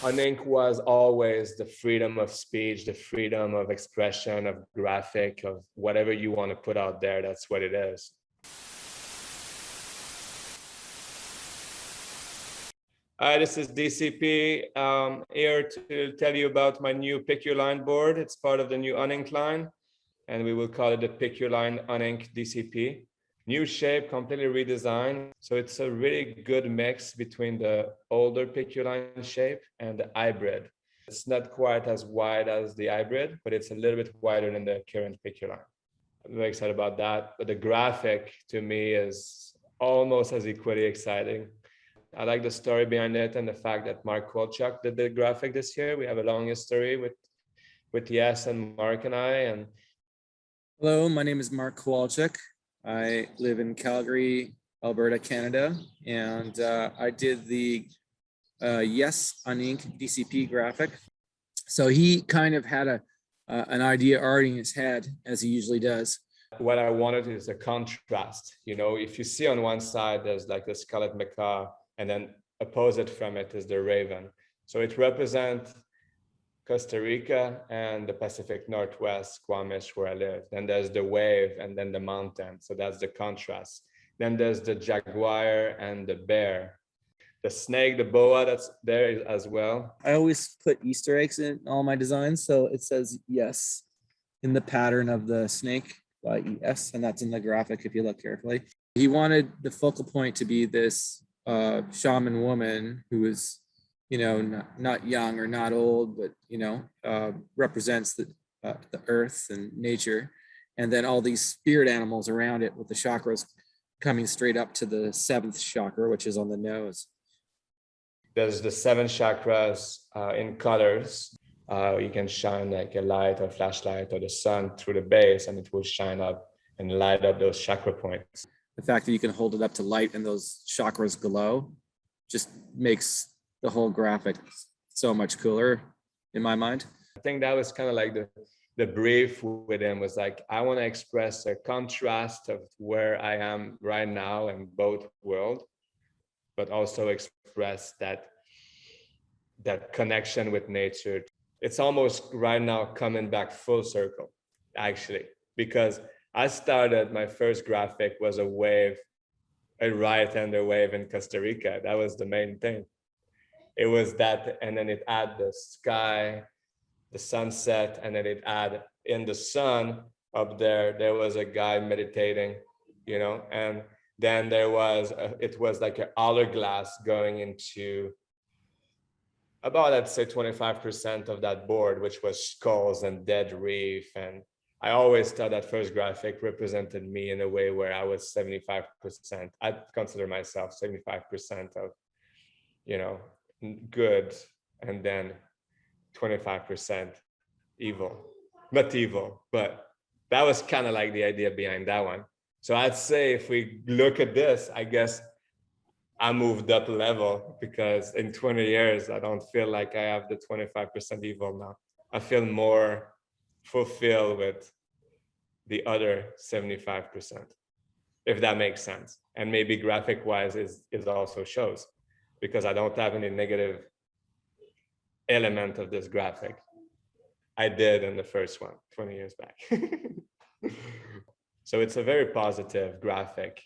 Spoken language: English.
UNiNC was always the freedom of speech, the freedom of expression, of graphic, of whatever you want to put out there. That's what it is. Hi, this is DCP, here to tell you about my new Pick Your Line board. It's part of the new UNiNC line, and we will call it the Pick Your Line UNiNC DCP. New shape, completely redesigned. So it's a really good mix between the older Pick Your Line shape and the hybrid. It's not quite as wide as the hybrid, but it's a little bit wider than the current Pick Your Line. I'm very excited about that. But the graphic to me is almost as equally exciting. I like the story behind it and the fact that Mark Kowalczyk did the graphic this year. We have a long history with Yes and Mark and I. And hello, my name is Mark Kowalczyk. I live in Calgary, Alberta, Canada, and I did the Yes UNiNC DCP graphic. So he kind of had an idea already in his head, as he usually does. What I wanted is a contrast. You know, if you see on one side, there's like the scarlet macaw, and then opposite from it is the raven. So it represents Costa Rica and the Pacific Northwest, Squamish, where I live. Then there's the wave and then the mountain. So that's the contrast. Then there's the jaguar and the bear. The snake, the boa, that's there as well. I always put Easter eggs in all my designs. So it says yes in the pattern of the snake, YES, and that's in the graphic if you look carefully. He wanted the focal point to be this shaman woman who is, you know, not young or not old, but, you know, represents the earth and nature. And then all these spirit animals around it with the chakras coming straight up to the 7th chakra, which is on the nose. There's the 7 chakras in colors. You can shine like a light or flashlight or the sun through the base, and it will shine up and light up those chakra points. The fact that you can hold it up to light and those chakras glow just makes the whole graphic so much cooler in my mind. I think that was kind of like the brief with him was like, I want to express a contrast of where I am right now in both worlds, but also express that connection with nature. It's almost right now coming back full circle, actually, because I started, my first graphic was a wave, a right-hander wave in Costa Rica. That was the main thing. It was that, and then it had the sky, the sunset, and then it had in the sun up there was a guy meditating, you know, and then there was, it was like an hourglass going into about, I'd say 25% of that board, which was skulls and dead reef. And I always thought that first graphic represented me in a way where I was 75%. I consider myself 75% of, you know, good, and then 25% evil. Not evil, but that was kind of like the idea behind that one. So I'd say if we look at this, I guess I moved up a level, because in 20 years, I don't feel like I have the 25% evil now. I feel more fulfilled with the other 75%, if that makes sense. And maybe graphic wise is also shows, because I don't have any negative element of this graphic. I did in the first one 20 years back. So it's a very positive graphic.